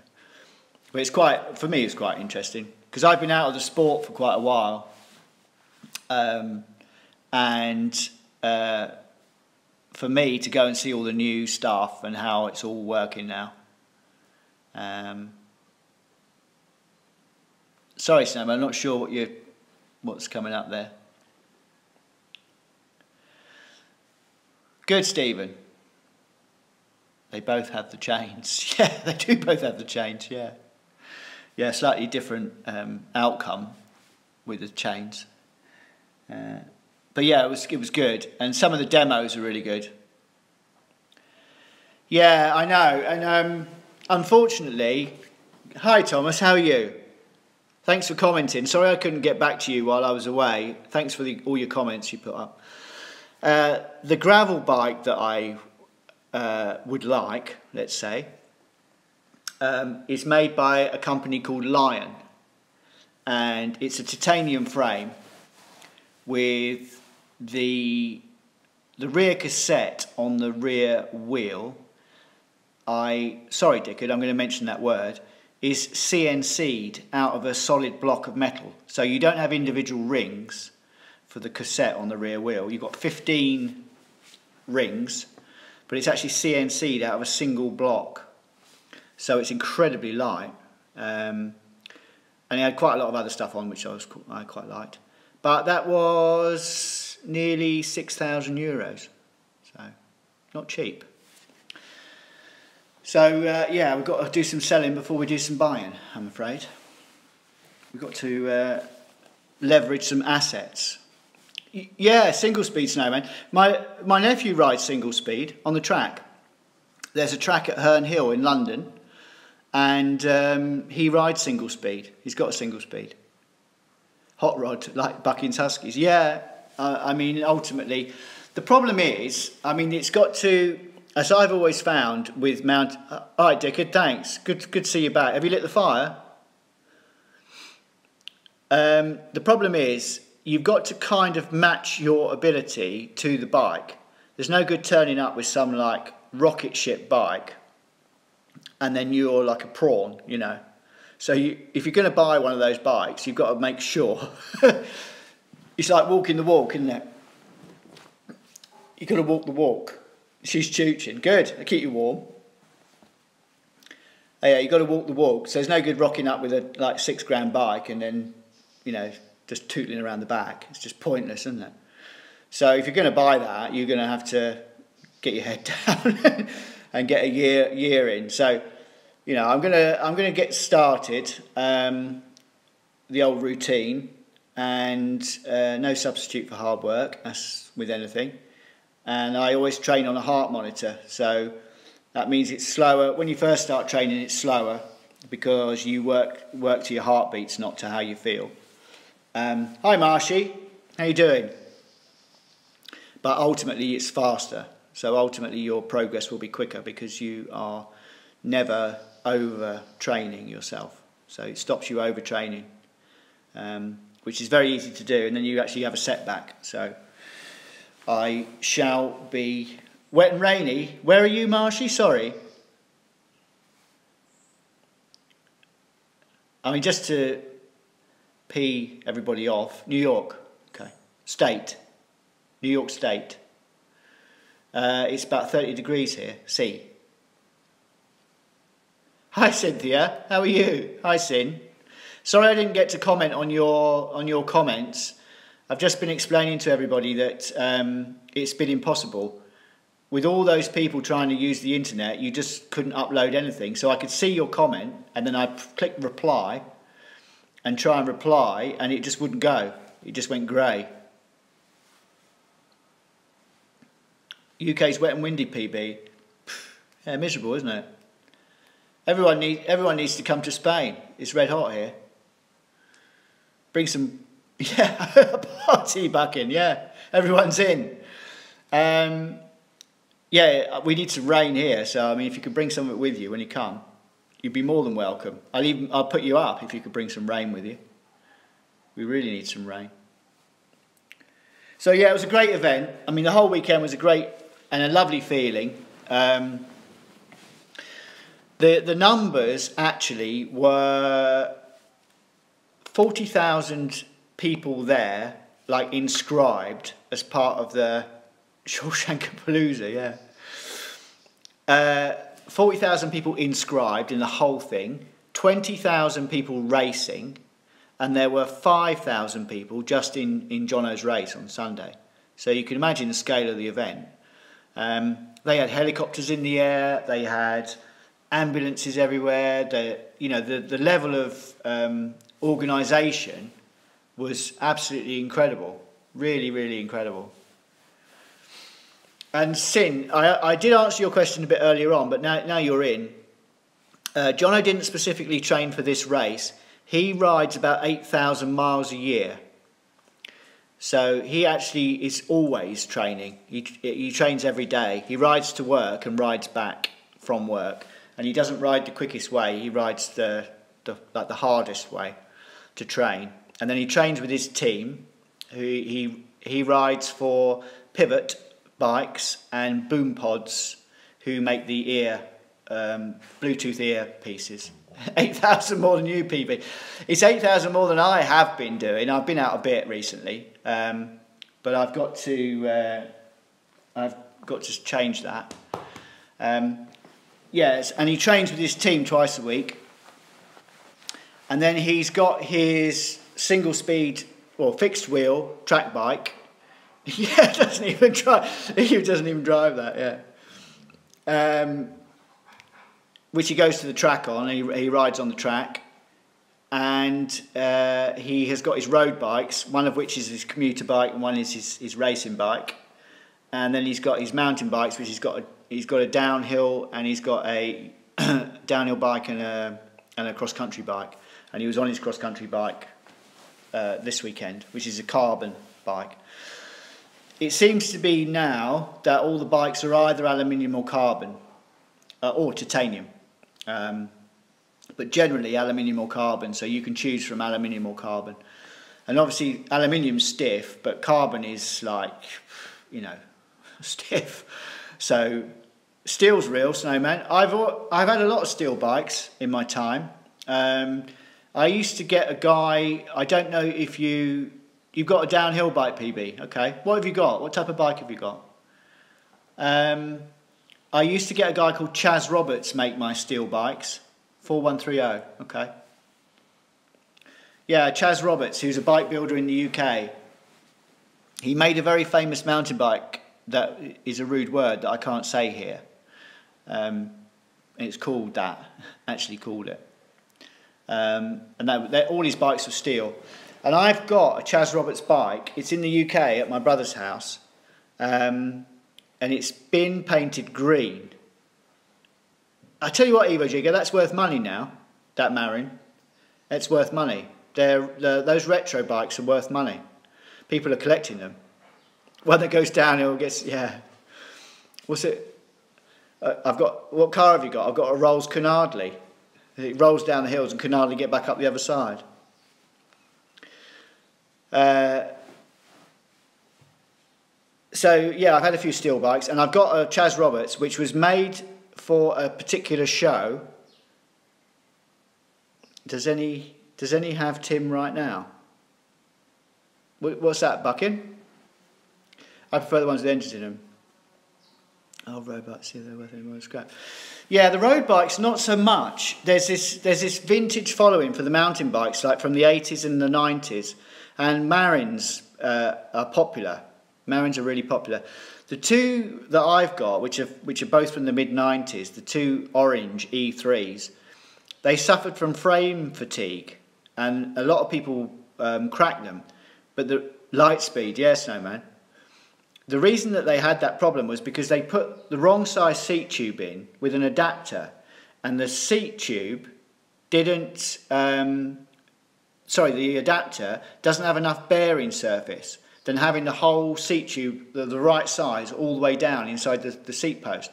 Speaker 1: but it's quite, for me, it's quite interesting because I've been out of the sport for quite a while, and for me to go and see all the new stuff and how it's all working now. Sorry, Sam, I'm not sure what's coming up there. Good, Stephen. They both have the chains. Yeah, they do both have the chains, yeah. Yeah, slightly different outcome with the chains. But yeah, it was good. And some of the demos are really good. Yeah, I know. And unfortunately, hi Thomas, how are you? Thanks for commenting. Sorry I couldn't get back to you while I was away. Thanks for all your comments you put up. The gravel bike that I would like, let's say, is made by a company called Lion, and it's a titanium frame with the rear cassette on the rear wheel. Sorry Dickard, I'm going to mention that word, is CNC'd out of a solid block of metal, so you don't have individual rings for the cassette on the rear wheel. You've got 15 rings, but it's actually CNC'd out of a single block, so it's incredibly light, and it had quite a lot of other stuff on which I quite liked, but that was nearly €6,000, so not cheap. So yeah, we've got to do some selling before we do some buying, I'm afraid. We've got to leverage some assets. Yeah, single speed snowman. My nephew rides single speed on the track. There's a track at Herne Hill in London, and he rides single speed. He's got a single speed. Hot rod, like Buckingham's Huskies. Yeah, I mean, ultimately, the problem is, I mean, it's got to, as I've always found with all right, Dickard, thanks. Good to see you back. Have you lit the fire? The problem is, you've got to kind of match your ability to the bike. There's no good turning up with some like rocket ship bike and then you're like a prawn, you know. So if you're going to buy one of those bikes, you've got to make sure. It's like walking the walk, isn't it? You've got to walk the walk. She's chooching. Good. I keep you warm. Oh, yeah, you've got to walk the walk. So there's no good rocking up with a like £6,000 bike and then, you know, just tootling around the back. It's just pointless, isn't it? So if you're going to buy that, you're going to have to get your head down and get a year in. So, you know, I'm gonna get started, the old routine, and no substitute for hard work, as with anything. And I always train on a heart monitor, so that means it's slower. When you first start training, it's slower because you work to your heartbeats, not to how you feel. Hi Marshy, how you doing? But ultimately it's faster, so ultimately your progress will be quicker because you are never over-training yourself. So it stops you overtraining, which is very easy to do, and then you actually have a setback. So I shall be wet and rainy. Where are you, Marshy? Sorry. I mean, just to pee everybody off, New York, okay, State, New York State. It's about 30 degrees here, C. Hi Cynthia, how are you? Hi Sin. Sorry I didn't get to comment on your comments. I've just been explaining to everybody that it's been impossible. With all those people trying to use the internet, you just couldn't upload anything. So I could see your comment and then I clicked reply and try and reply and it just wouldn't go. It just went grey. UK's wet and windy PB. Yeah, miserable, isn't it? Everyone needs to come to Spain. It's red hot here. Bring some, yeah, party back in. Yeah, everyone's in. Yeah, yeah, we need some rain here. So I mean, if you could bring something with you when you come, you'd be more than welcome. I'll put you up if you could bring some rain with you. We really need some rain. So yeah, it was a great event. I mean, the whole weekend was a great and a lovely feeling. The numbers actually were 40,000 people there, like inscribed as part of the Shawshank-a-Palooza, yeah. 40,000 people inscribed in the whole thing, 20,000 people racing, and there were 5,000 people just in Jono's race on Sunday. So you can imagine the scale of the event. They had helicopters in the air, they had ambulances everywhere. The level of organisation was absolutely incredible, really, really incredible. And Sin, I did answer your question a bit earlier on, but now you're in. Jono didn't specifically train for this race. He rides about 8,000 miles a year. So he actually is always training. He trains every day. He rides to work and rides back from work. And he doesn't ride the quickest way. He rides the hardest way to train. And then he trains with his team. He rides for Pivot Bikes and Boom Pods, who make the Bluetooth ear pieces. 8,000 more than you, PB. It's 8,000 more than I have been doing. I've been out a bit recently, but I've got to change that. Yes, and he trains with his team twice a week, and then he's got his single speed or fixed wheel track bike. Yeah, doesn't even drive. He doesn't even drive that. Yeah. Which he goes to the track on, and he rides on the track, and he has got his road bikes, one of which is his commuter bike and one is his racing bike, and then he's got his mountain bikes, which he's got a downhill, and he's got a downhill bike and a cross-country bike, and he was on his cross-country bike this weekend, which is a carbon bike. It seems to be now that all the bikes are either aluminium or carbon, or titanium. But generally aluminium or carbon, so you can choose from aluminium or carbon. And obviously aluminium's stiff, but carbon is like, stiff. So steel's real, Snowman. I've had a lot of steel bikes in my time. I used to get a guy, I don't know if you've got a downhill bike, PB, okay. What have you got? What type of bike have you got? I used to get a guy called Chaz Roberts make my steel bikes, 4130, okay. Yeah, Chaz Roberts, who's a bike builder in the UK. He made a very famous mountain bike that is a rude word that I can't say here. It's called that, actually called it. And all his bikes were steel. And I've got a Chaz Roberts bike. It's in the UK at my brother's house. And it's been painted green. I tell you what, Evo Jigger, that's worth money now, that Marin. It's worth money. Those retro bikes are worth money. People are collecting them. One that goes downhill gets, yeah. What's it? What car have you got? I've got a Rolls Canardly. It rolls down the hills and can hardly get back up the other side. So yeah, I've had a few steel bikes, and I've got a Chaz Roberts, which was made for a particular show. Does any have Tim right now? What's that, Bucking? I prefer the ones with engines in them. Oh, road bikes, see, they're worth any more scrap. Yeah, the road bikes, not so much. There's this vintage following for the mountain bikes, like from the 80s and the 90s, and Marins are popular. Marins are really popular. The two that I've got, which are both from the mid-90s, the two orange E3s, they suffered from frame fatigue, and a lot of people cracked them. But the Lightspeed, yeah, Snowman. The reason that they had that problem was because they put the wrong size seat tube in with an adapter, and the seat tube didn't. The adapter doesn't have enough bearing surface than having the whole seat tube, the right size, all the way down inside the seat post.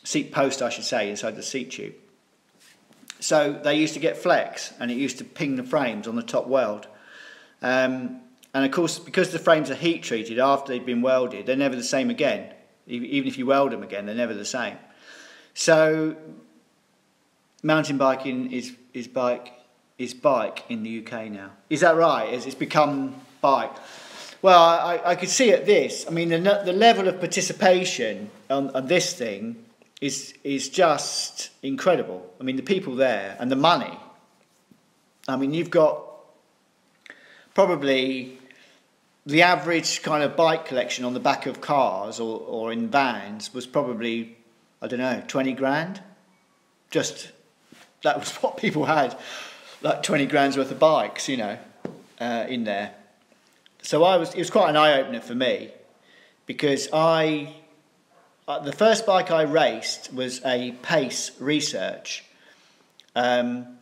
Speaker 1: Seat post, I should say, inside the seat tube. So they used to get flex, and it used to ping the frames on the top weld. And of course, because the frames are heat treated after they've been welded, they're never the same again. Even if you weld them again, they're never the same. So mountain biking is bike in the UK now. Is that right? It's become bike. Well, I could see at this. I mean, the level of participation on this thing is just incredible. I mean, the people there and the money. I mean, you've got probably the average kind of bike collection on the back of cars or in vans was probably, I don't know, 20 grand. Just, that was what people had, like 20 grand's worth of bikes, you know, in there. So it was quite an eye-opener for me, because the first bike I raced was a Pace Research, and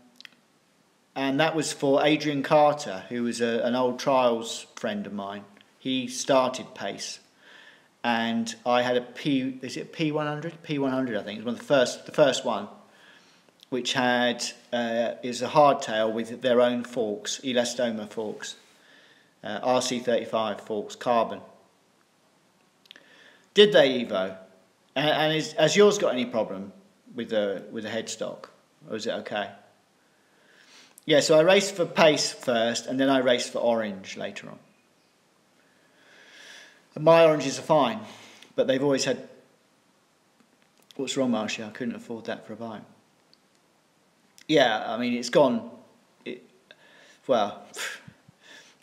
Speaker 1: that was for Adrian Carter, who was an old trials friend of mine. He started Pace, and I had a P100? P100, I think. It was the first one, which is a hardtail with their own forks, elastoma forks, RC35 forks, carbon. Did they, Evo? And has yours got any problem with the headstock, or is it okay? Yeah, so I raced for Pace first, and then I raced for Orange later on. And my Oranges are fine, but they've always had... What's wrong, Marcia? I couldn't afford that for a bike. Yeah, I mean, it's gone... Well,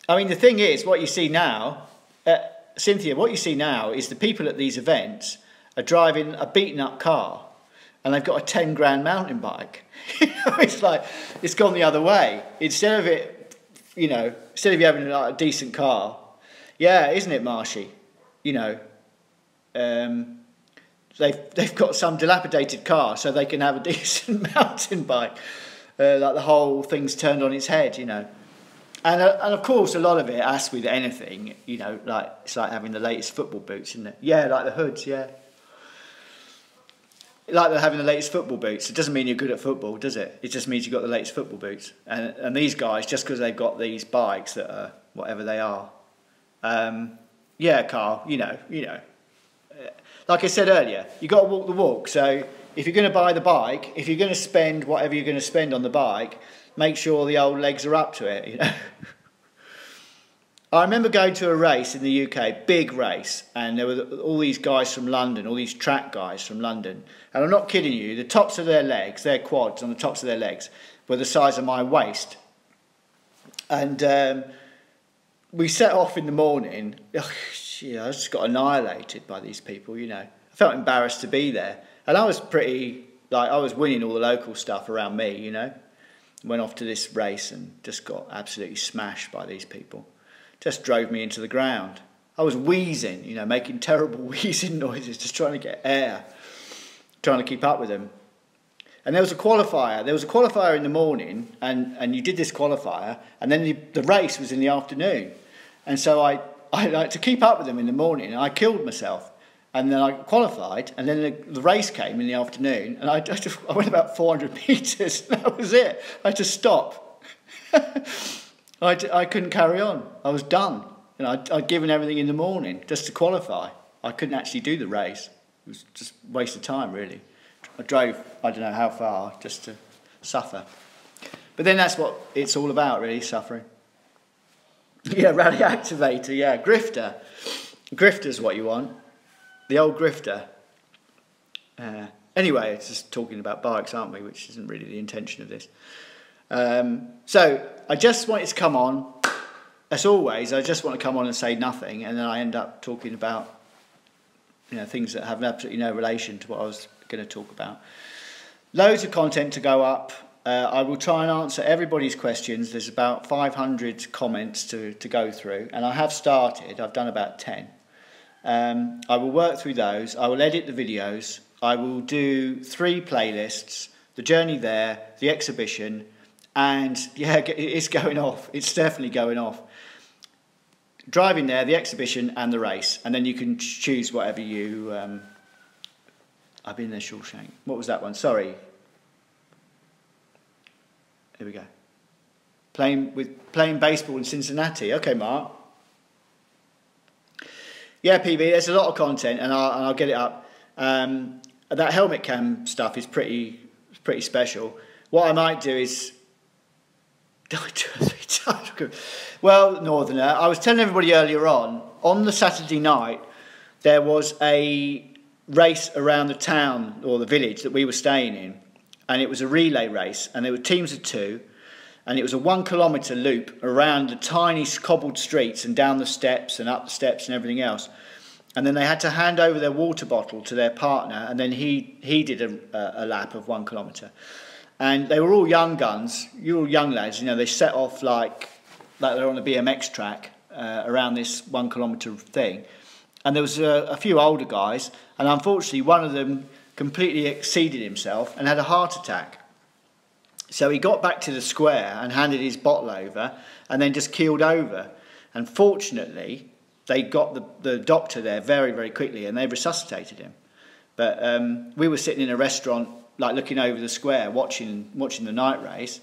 Speaker 1: I mean, the thing is, what you see now... Cynthia, what you see now is the people at these events are driving a beaten-up car, and they've got a 10 grand mountain bike. It's like, it's gone the other way. Instead of it, you know, instead of you having like a decent car, yeah, isn't it, Marshy? You know, they've got some dilapidated car so they can have a decent mountain bike. Like the whole thing's turned on its head, you know. And of course, a lot of it, as with anything, you know, like it's like having the latest football boots, isn't it? Yeah, like the hoods, yeah. Like having the latest football boots. It doesn't mean you're good at football, does it? It just means you've got the latest football boots. And these guys, just because they've got these bikes that are whatever they are. Yeah, Carl, you know. Like I said earlier, you've got to walk the walk. So if you're going to buy the bike, if you're going to spend whatever you're going to spend on the bike, make sure the old legs are up to it, you know. I remember going to a race in the UK, big race, and there were all these guys from London, all these track guys from London. And I'm not kidding you, the tops of their legs, their quads on the tops of their legs, were the size of my waist. And we set off in the morning. I just got annihilated by these people, you know. I felt embarrassed to be there. And I was I was winning all the local stuff around me, you know. Went off to this race and just got absolutely smashed by these people. Just drove me into the ground. I was wheezing, you know, making terrible wheezing noises, just trying to get air, trying to keep up with them. And there was a qualifier. There was a qualifier in the morning, and you did this qualifier, and then the race was in the afternoon. And so I like to keep up with them in the morning, and I killed myself. And then I qualified, and then the race came in the afternoon, and I went about 400 metres, and that was it. I had to stop. I couldn't carry on. I was done. You know, I'd given everything in the morning just to qualify. I couldn't actually do the race. It was just a waste of time, really. I drove, I don't know how far, just to suffer. But then that's what it's all about, really, suffering. Yeah, rally activator, yeah. Grifter. Grifter's what you want. The old grifter. Anyway, it's just talking about bikes, aren't we? Which isn't really the intention of this. So I just wanted to come on, as always, I just want to come on and say nothing, and then I end up talking about, you know, things that have absolutely no relation to what I was going to talk about. Loads of content to go up. I will try and answer everybody's questions. There's about 500 comments to go through, and I have started. I've done about 10. I will work through those. I will edit the videos. I will do 3 playlists, the journey there, the exhibition, and yeah, it's going off. It's definitely going off. driving there, the exhibition and the race, and then you can choose whatever you... I've been there, Shawshank. What was that one? Sorry. Here we go. Playing baseball in Cincinnati. Okay, Mark. Yeah, PB, there's a lot of content, and I'll get it up. That helmet cam stuff is pretty special. What I might do is... Well, Northerner, I was telling everybody earlier on the Saturday night, there was a race around the town, or the village that we were staying in, and it was a relay race, and there were teams of 2, and it was a 1 kilometre loop around the tiny cobbled streets and down the steps and up the steps and everything else. And then they had to hand over their water bottle to their partner, and then he did a lap of 1 kilometre. And they were all young guns, all young lads, you know, they set off like they're on a BMX track around this 1 kilometre thing. And there was a few older guys, and unfortunately one of them completely exceeded himself and had a heart attack. So he got back to the square and handed his bottle over and then just keeled over. And fortunately, they got the doctor there very, very quickly, and they resuscitated him. But we were sitting in a restaurant, like looking over the square, watching the night race,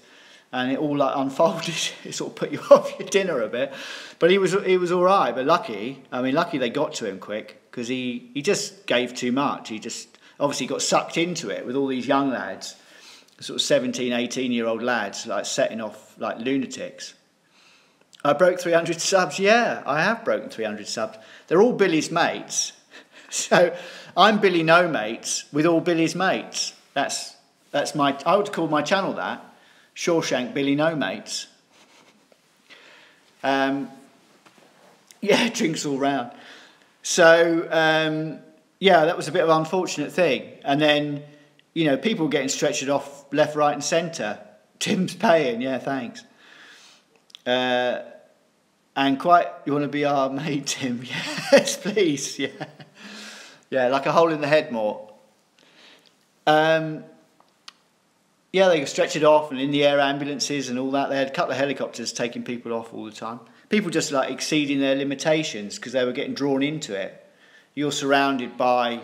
Speaker 1: and it all like unfolded. It sort of put you off your dinner a bit. But he was all right. But lucky they got to him quick, because he just gave too much. He just obviously got sucked into it with all these young lads, sort of 17, 18-year-old lads, like setting off like lunatics. I broke 300 subs. Yeah, I have broken 300 subs. They're all Billy's mates. So I'm Billy No Mates with all Billy's mates. That's my... I would call my channel that. Shawshank Billy No Mates. Yeah, drinks all round. So, yeah, that was a bit of an unfortunate thing. And then, you know, people getting stretchered off left, right and centre. Tim's paying. Yeah, thanks. And you want to be our mate, Tim? Yes, please. Yeah, yeah, like a hole in the head, more. Yeah, they stretch it off, and in the air ambulances and all that. They had a couple of helicopters taking people off all the time. People just like exceeding their limitations because they were getting drawn into it. You're surrounded by,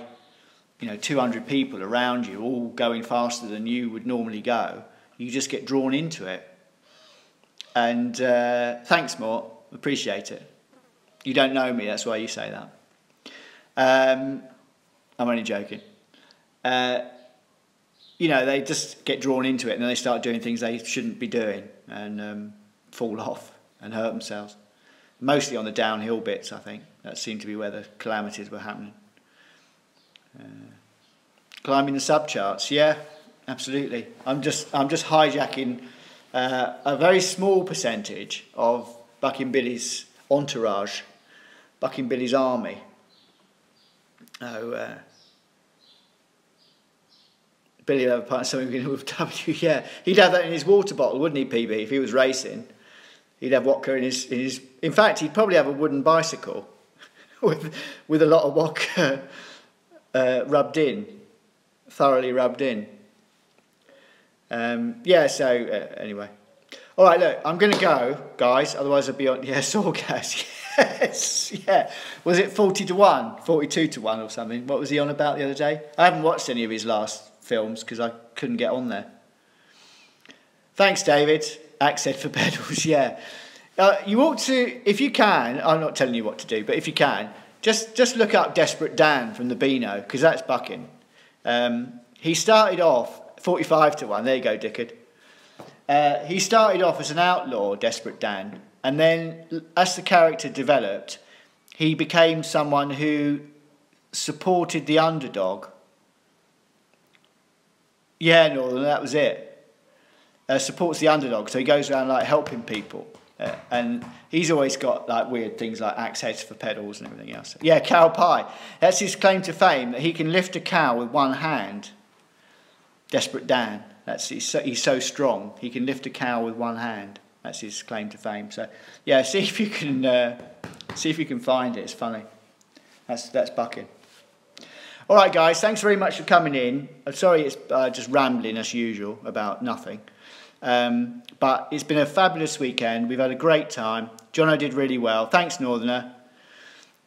Speaker 1: you know, 200 people around you, all going faster than you would normally go. You just get drawn into it. And thanks, Mort. Appreciate it. You don't know me, that's why you say that. I'm only joking. You know, they just get drawn into it, and then they start doing things they shouldn't be doing, and fall off and hurt themselves. Mostly on the downhill bits, I think. That seemed to be where the calamities were happening. Climbing the subcharts, yeah, absolutely. I'm just hijacking a very small percentage of Bucking Billy's entourage, Bucking Billy's army. Oh, Billy would have a part of something with W. Yeah, he'd have that in his water bottle, wouldn't he, PB? If he was racing, he'd have vodka in his. In fact, he'd probably have a wooden bicycle with a lot of vodka rubbed in, thoroughly rubbed in. Yeah. So anyway. All right, look, I'm going to go, guys, otherwise I'll be on... Yeah, Sawgas, yes, yeah. Was it 40 to 1, 42 to 1 or something? What was he on about the other day? I haven't watched any of his last films because I couldn't get on there. Thanks, David. Accent for pedals, yeah. You ought to, if you can, I'm not telling you what to do, but if you can, just look up Desperate Dan from the Beano, because that's bucking. He started off 45 to 1, there you go, Dickard. He started off as an outlaw, Desperate Dan, and then as the character developed, he became someone who supported the underdog. Yeah, Northern, that was it. Supports the underdog, so he goes around like helping people, and he's always got like weird things like axe heads for pedals and everything else. Yeah, cow pie. That's his claim to fame, that he can lift a cow with one hand. Desperate Dan. He's so strong. He can lift a cow with one hand. That's his claim to fame. So, yeah, see if you can find it. It's funny. That's bucking. All right, guys. Thanks very much for coming in. I'm sorry it's just rambling as usual about nothing. But it's been a fabulous weekend. We've had a great time. Jono did really well. Thanks, Northerner.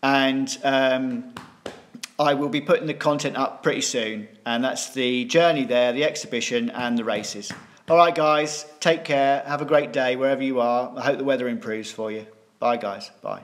Speaker 1: And I will be putting the content up pretty soon. And that's the journey there, the exhibition and the races. All right, guys, take care. Have a great day wherever you are. I hope the weather improves for you. Bye, guys. Bye.